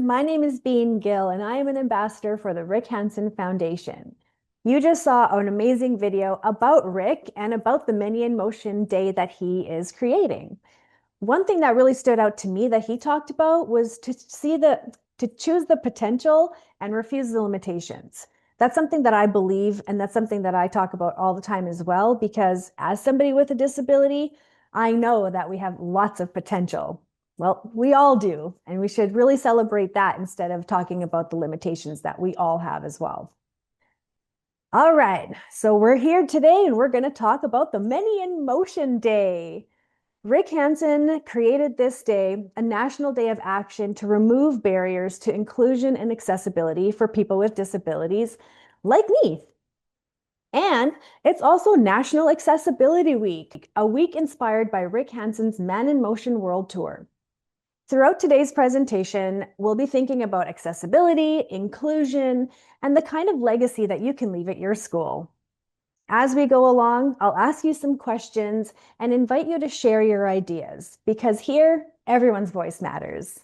My name is Gill, and I am an ambassador for the Rick Hansen Foundation. You just saw an amazing video about Rick and about the Many in Motion Day that he is creating. One thing that really stood out to me that he talked about was to choose the potential and refuse the limitations. That's something that I believe, and that's something that I talk about all the time as well, because as somebody with a disability, I know that we have lots of potential. Well, we all do, and we should really celebrate that instead of talking about the limitations that we all have as well. All right, so we're here today and we're going to talk about the Many in Motion Day. Rick Hansen created this day, a national day of action to remove barriers to inclusion and accessibility for people with disabilities like me. And it's also National Accessibility Week, a week inspired by Rick Hansen's Man in Motion World Tour. Throughout today's presentation, we'll be thinking about accessibility, inclusion, and the kind of legacy that you can leave at your school. As we go along, I'll ask you some questions and invite you to share your ideas, because here, everyone's voice matters.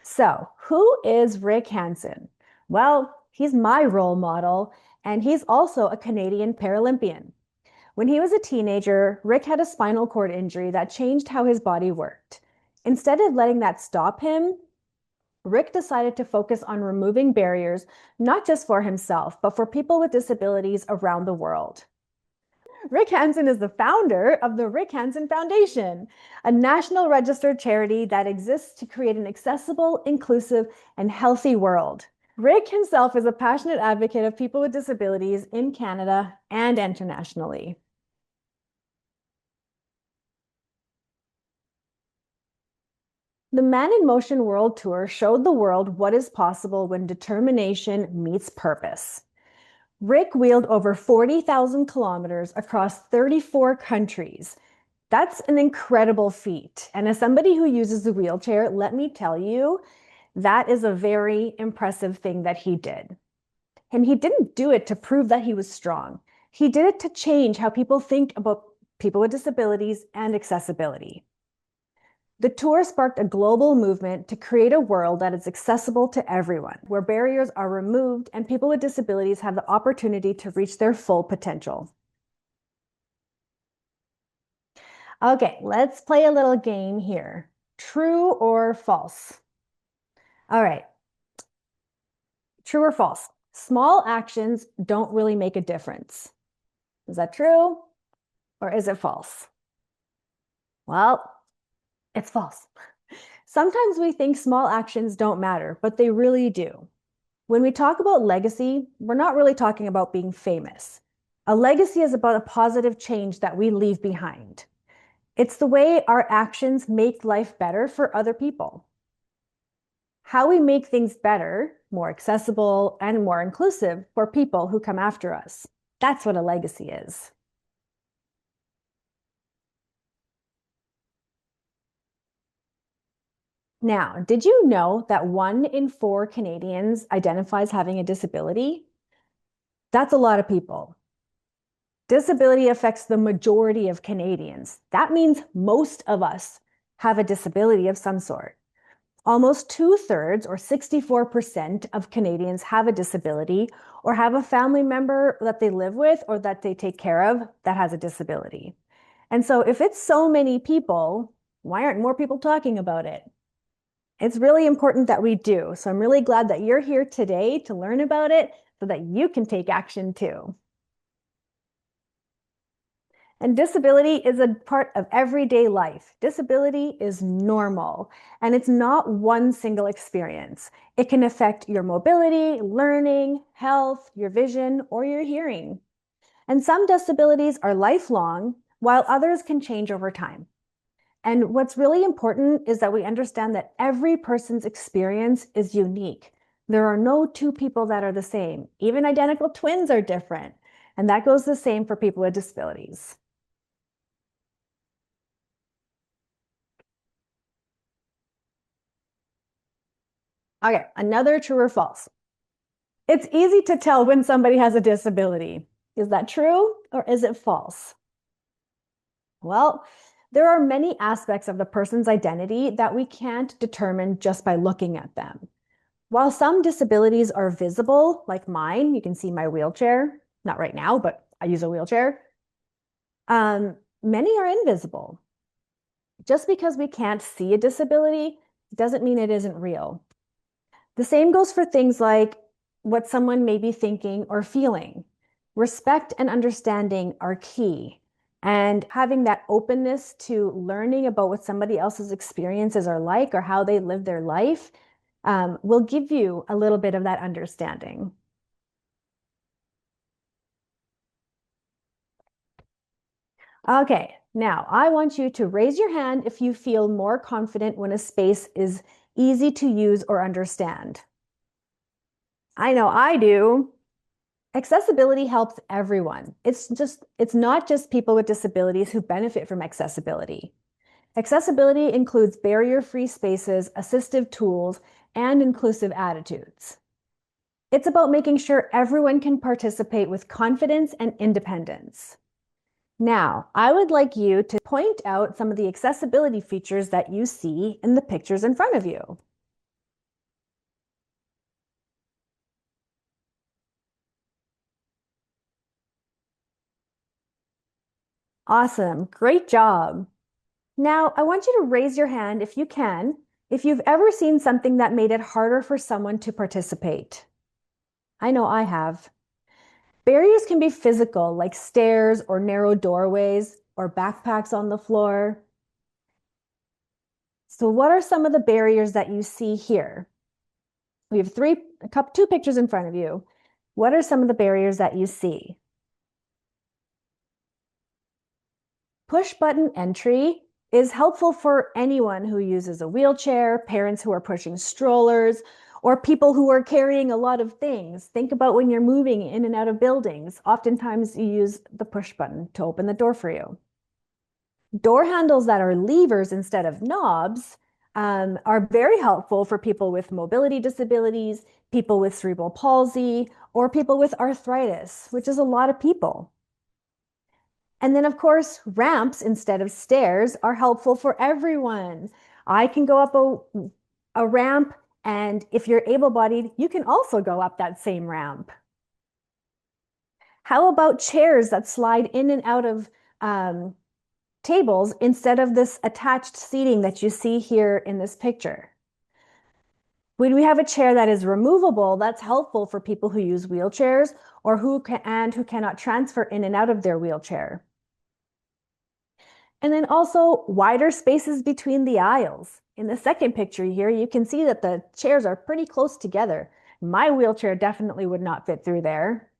So, who is Rick Hansen? Well, he's my role model, and he's also a Canadian Paralympian. When he was a teenager, Rick had a spinal cord injury that changed how his body worked. Instead of letting that stop him, Rick decided to focus on removing barriers, not just for himself, but for people with disabilities around the world. Rick Hansen is the founder of the Rick Hansen Foundation, a national registered charity that exists to create an accessible, inclusive, and healthy world. Rick himself is a passionate advocate of people with disabilities in Canada and internationally. The Man in Motion World Tour showed the world what is possible when determination meets purpose. Rick wheeled over 40,000 kilometers across 34 countries. That's an incredible feat. And as somebody who uses the wheelchair, let me tell you, that is a very impressive thing that he did. And he didn't do it to prove that he was strong. He did it to change how people think about people with disabilities and accessibility. The tour sparked a global movement to create a world that is accessible to everyone, where barriers are removed and people with disabilities have the opportunity to reach their full potential. Okay, let's play a little game here. True or false? All right. True or false? Small actions don't really make a difference. Is that true or is it false? Well, it's false. Sometimes we think small actions don't matter, but they really do. When we talk about legacy, we're not really talking about being famous. A legacy is about a positive change that we leave behind. It's the way our actions make life better for other people. How we make things better, more accessible, and more inclusive for people who come after us. That's what a legacy is. Now, did you know that 1 in 4 Canadians identifies having a disability? That's a lot of people. Disability affects the majority of Canadians. That means most of us have a disability of some sort. Almost 2/3, or 64% of Canadians have a disability or have a family member that they live with or that they take care of that has a disability. And so if it's so many people, why aren't more people talking about it? It's really important that we do. So I'm really glad that you're here today to learn about it so that you can take action too. And disability is a part of everyday life. Disability is normal, and it's not one single experience. It can affect your mobility, learning, health, your vision, or your hearing. And some disabilities are lifelong, while others can change over time. And what's really important is that we understand that every person's experience is unique. There are no two people that are the same. Even identical twins are different. And that goes the same for people with disabilities. Okay, another true or false. It's easy to tell when somebody has a disability. Is that true or is it false? Well, There are many aspects of the person's identity that we can't determine just by looking at them. While some disabilities are visible, like mine, you can see my wheelchair, not right now, but I use a wheelchair. Many are invisible. Just because we can't see a disability doesn't mean it isn't real. The same goes for things like what someone may be thinking or feeling. Respect and understanding are key. And having that openness to learning about what somebody else's experiences are like or how they live their life will give you a little bit of that understanding. Okay, now I want you to raise your hand if you feel more confident when a space is easy to use or understand. I know I do. Accessibility helps everyone. It's not just people with disabilities who benefit from accessibility. Accessibility includes barrier-free spaces, assistive tools, and inclusive attitudes. It's about making sure everyone can participate with confidence and independence. Now, I would like you to point out some of the accessibility features that you see in the pictures in front of you. Awesome, great job. Now, I want you to raise your hand if you can, if you've ever seen something that made it harder for someone to participate. I know I have. Barriers can be physical, like stairs or narrow doorways or backpacks on the floor. So what are some of the barriers that you see here? We have two pictures in front of you. What are some of the barriers that you see? Push button entry is helpful for anyone who uses a wheelchair, parents who are pushing strollers, or people who are carrying a lot of things. Think about when you're moving in and out of buildings. Oftentimes you use the push button to open the door for you. Door handles that are levers instead of knobs are very helpful for people with mobility disabilities, people with cerebral palsy, or people with arthritis, which is a lot of people. And then, of course, ramps instead of stairs are helpful for everyone. I can go up a ramp, and if you're able-bodied, you can also go up that same ramp. How about chairs that slide in and out of tables instead of this attached seating that you see here in this picture? When we have a chair that is removable, that's helpful for people who use wheelchairs or who cannot transfer in and out of their wheelchair. And then also wider spaces between the aisles. In the second picture here, you can see that the chairs are pretty close together. My wheelchair definitely would not fit through there.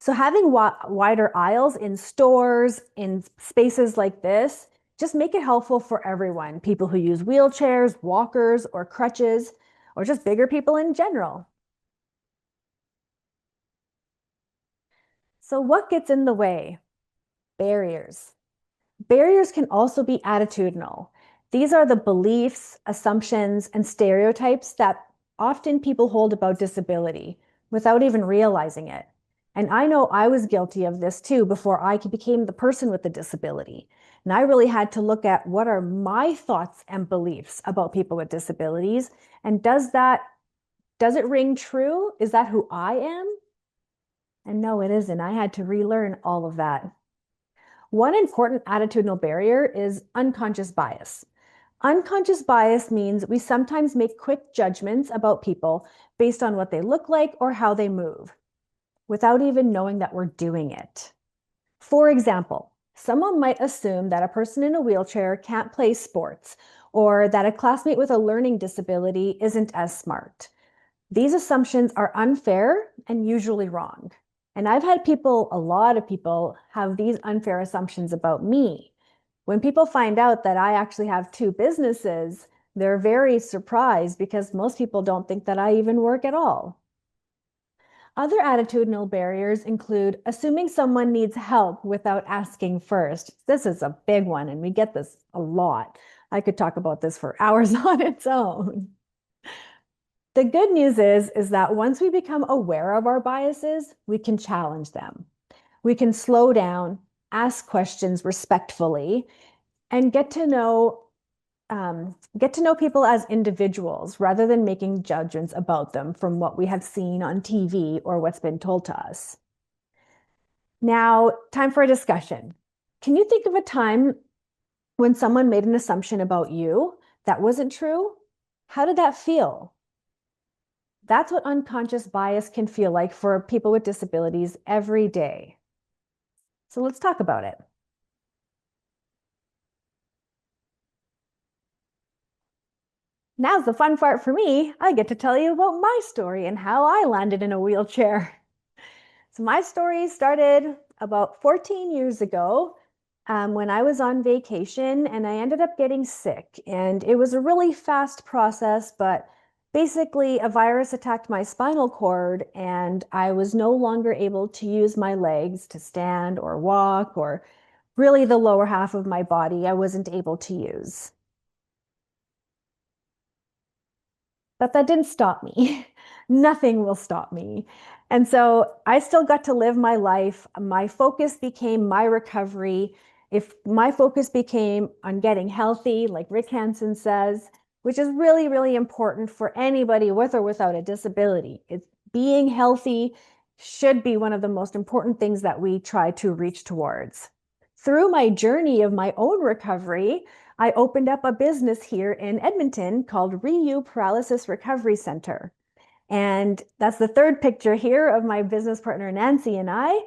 So having wider aisles in stores, in spaces like this, just make it helpful for everyone. People who use wheelchairs, walkers, or crutches, or just bigger people in general. So what gets in the way? Barriers. Barriers can also be attitudinal. These are the beliefs, assumptions, and stereotypes that often people hold about disability without even realizing it. And I know I was guilty of this too before I became the person with the disability. And I really had to look at what are my thoughts and beliefs about people with disabilities. And does it ring true? Is that who I am? And no, it isn't. I had to relearn all of that. One important attitudinal barrier is unconscious bias. Unconscious bias means we sometimes make quick judgments about people based on what they look like or how they move, without even knowing that we're doing it. For example, someone might assume that a person in a wheelchair can't play sports, or that a classmate with a learning disability isn't as smart. These assumptions are unfair and usually wrong. And I've had a lot of people have these unfair assumptions about me. When people find out that I actually have two businesses, they're very surprised because most people don't think that I even work at all. Other attitudinal barriers include assuming someone needs help without asking first. This is a big one, and we get this a lot. I could talk about this for hours on its own. The good news is that once we become aware of our biases, we can challenge them. We can slow down, ask questions respectfully, and get to know people as individuals rather than making judgments about them from what we have seen on TV or what's been told to us. Now, time for a discussion. Can you think of a time when someone made an assumption about you that wasn't true? How did that feel? That's what unconscious bias can feel like for people with disabilities every day. So let's talk about it. Now's the fun part for me. I get to tell you about my story and how I landed in a wheelchair. So my story started about 14 years ago when I was on vacation and I ended up getting sick. And it was a really fast process, but basically a virus attacked my spinal cord and I was no longer able to use my legs to stand or walk, or really the lower half of my body I wasn't able to use. But that didn't stop me. Nothing will stop me. And so I still got to live my life. My focus became my recovery. If my focus became on getting healthy, like Rick Hansen says, which is really, really important for anybody with or without a disability. It's being healthy should be one of the most important things that we try to reach towards. Through my journey of my own recovery, I opened up a business here in Edmonton called RHF Paralysis Recovery Center. And that's the third picture here of my business partner, Nancy, and I,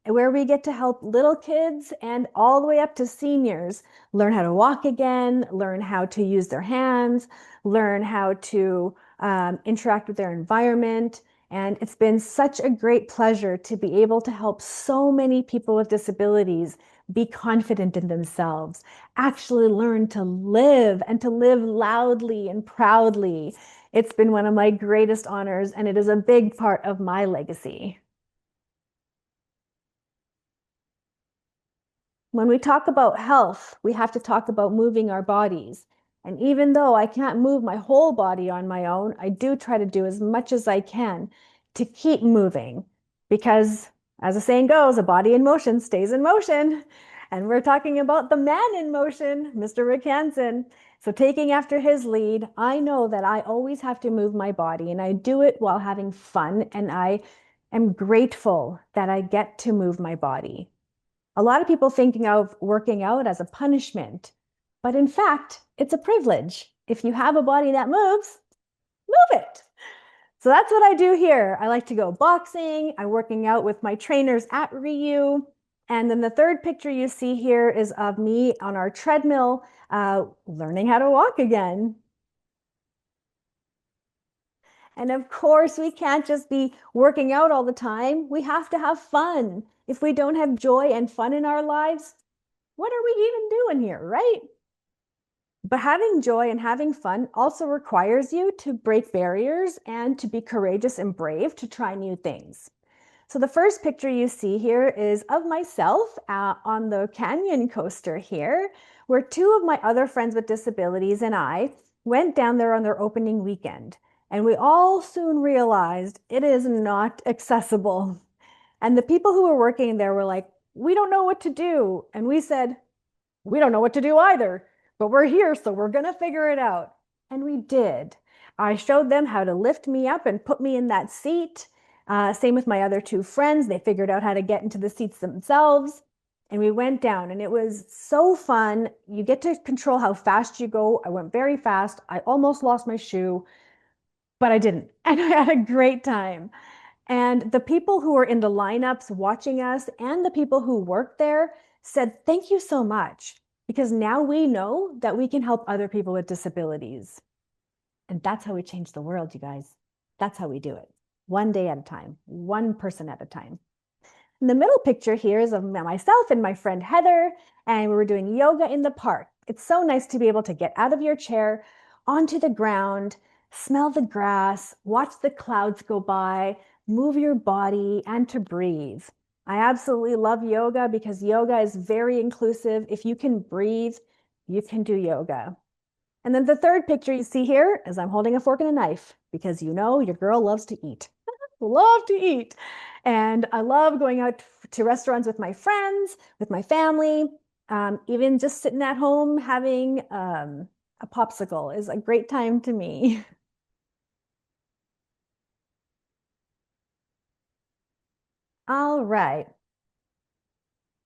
where we get to help little kids and all the way up to seniors learn how to walk again, learn how to use their hands, learn how to interact with their environment. And it's been such a great pleasure to be able to help so many people with disabilities be confident in themselves, actually learn to live and to live loudly and proudly. It's been one of my greatest honors, and it is a big part of my legacy. When we talk about health, we have to talk about moving our bodies. And even though I can't move my whole body on my own, I do try to do as much as I can to keep moving because, as the saying goes, a body in motion stays in motion. And we're talking about the man in motion, Mr. Rick Hansen. So taking after his lead, I know that I always have to move my body and I do it while having fun. And I am grateful that I get to move my body. A lot of people thinking of working out as a punishment, but in fact, it's a privilege. If you have a body that moves, move it. So that's what I do here. I like to go boxing. I'm working out with my trainers at RHF. And then the third picture you see here is of me on our treadmill, learning how to walk again. And of course, we can't just be working out all the time. We have to have fun. If we don't have joy and fun in our lives, what are we even doing here, right? But having joy and having fun also requires you to break barriers and to be courageous and brave to try new things. So the first picture you see here is of myself on the canyon coaster here, where two of my other friends with disabilities and I went down there on their opening weekend. And we all soon realized it is not accessible. And the people who were working there were like, we don't know what to do. And we said, we don't know what to do either, but we're here, so we're going to figure it out. And we did. I showed them how to lift me up and put me in that seat. Same with my other two friends. They figured out how to get into the seats themselves. And we went down, and it was so fun. You get to control how fast you go. I went very fast. I almost lost my shoe, but I didn't. And I had a great time. And the people who were in the lineups watching us and the people who worked there said, thank you so much, because now we know that we can help other people with disabilities. And that's how we change the world, you guys. That's how we do it. One day at a time, one person at a time. And the middle picture here is of myself and my friend Heather, and we were doing yoga in the park. It's so nice to be able to get out of your chair, onto the ground, smell the grass, watch the clouds go by, move your body, and to breathe. I absolutely love yoga because yoga is very inclusive. If you can breathe, you can do yoga. And then the third picture you see here is I'm holding a fork and a knife because you know your girl loves to eat. Love to eat. And I love going out to restaurants with my friends, with my family. Even just sitting at home having a popsicle is a great time to me. All right.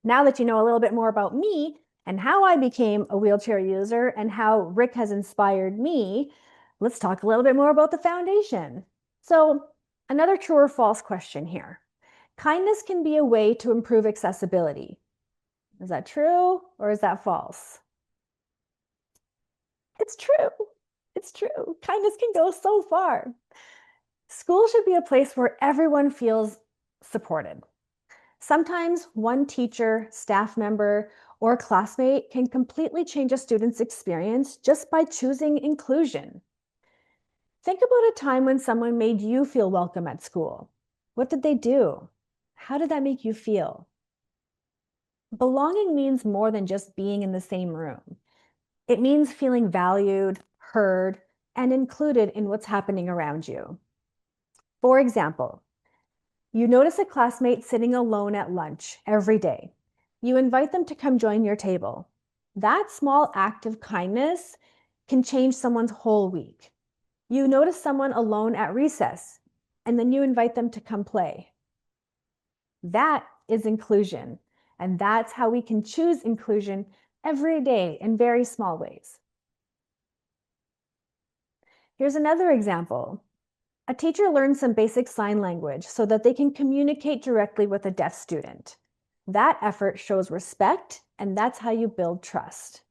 Now that you know a little bit more about me and how I became a wheelchair user and how Rick has inspired me, let's talk a little bit more about the foundation. So, another true or false question here. Kindness can be a way to improve accessibility. Is that true or is that false? It's true. It's true. Kindness can go so far. School should be a place where everyone feels supported. Sometimes one teacher, staff member, or classmate can completely change a student's experience just by choosing inclusion. Think about a time when someone made you feel welcome at school. What did they do? How did that make you feel? Belonging means more than just being in the same room. It means feeling valued, heard, and included in what's happening around you. For example, you notice a classmate sitting alone at lunch every day. You invite them to come join your table. That small act of kindness can change someone's whole week. You notice someone alone at recess, and then you invite them to come play. That is inclusion, and that's how we can choose inclusion every day in very small ways. Here's another example. A teacher learns some basic sign language so that they can communicate directly with a deaf student. That effort shows respect, and that's how you build trust.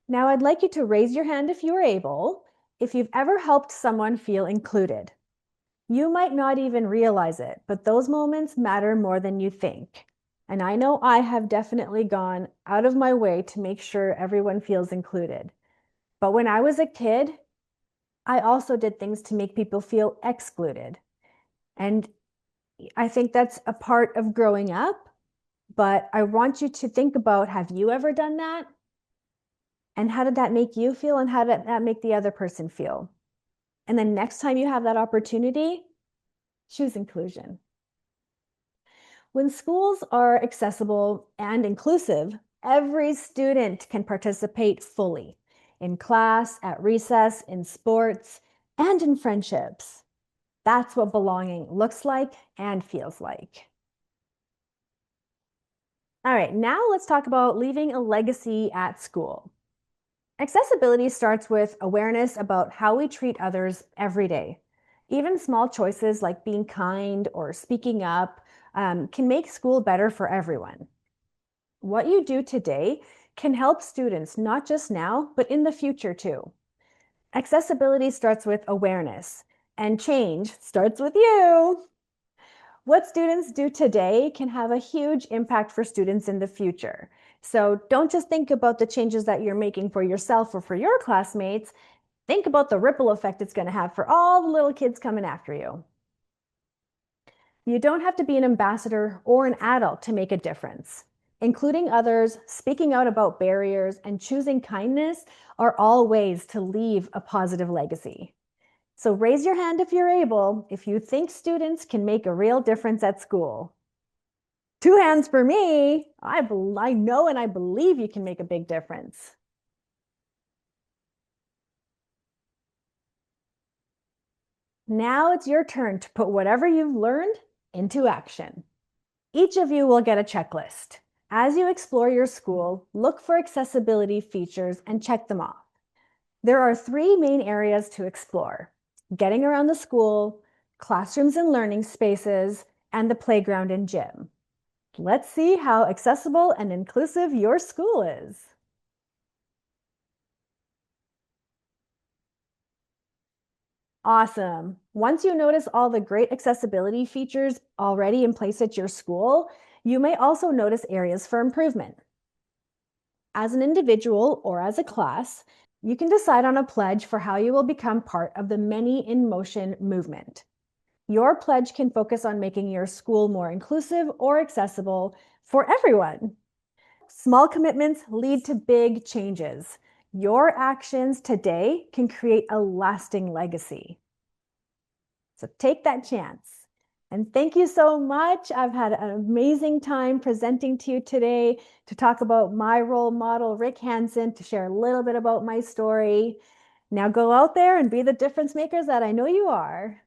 Now, I'd like you to raise your hand if you are able, if you've ever helped someone feel included. You might not even realize it, but those moments matter more than you think. And I know I have definitely gone out of my way to make sure everyone feels included. But when I was a kid, I also did things to make people feel excluded. And I think that's a part of growing up, but I want you to think about, have you ever done that? And how did that make you feel? And how did that make the other person feel? And then next time you have that opportunity, choose inclusion. When schools are accessible and inclusive, every student can participate fully in class, at recess, in sports, and in friendships. That's what belonging looks like and feels like. All right, now let's talk about leaving a legacy at school. Accessibility starts with awareness about how we treat others every day. Even small choices like being kind or speaking up can make school better for everyone. What you do today can help students not just now, but in the future too. Accessibility starts with awareness, and change starts with you. What students do today can have a huge impact for students in the future. So don't just think about the changes that you're making for yourself or for your classmates. Think about the ripple effect it's going to have for all the little kids coming after you. You don't have to be an ambassador or an adult to make a difference. Including others, speaking out about barriers, and choosing kindness are all ways to leave a positive legacy. So raise your hand if you're able, if you think students can make a real difference at school. 2 hands for me. I know and I believe you can make a big difference. Now it's your turn to put whatever you've learned into action. Each of you will get a checklist. As you explore your school, look for accessibility features and check them off. There are 3 main areas to explore: getting around the school, classrooms and learning spaces, and the playground and gym. Let's see how accessible and inclusive your school is. Awesome. Once you notice all the great accessibility features already in place at your school, you may also notice areas for improvement. As an individual or as a class, you can decide on a pledge for how you will become part of the Many in Motion movement. Your pledge can focus on making your school more inclusive or accessible for everyone. Small commitments lead to big changes. Your actions today can create a lasting legacy. So take that chance. And thank you so much. I've had an amazing time presenting to you today to talk about my role model, Rick Hansen, to share a little bit about my story. Now go out there and be the difference makers that I know you are.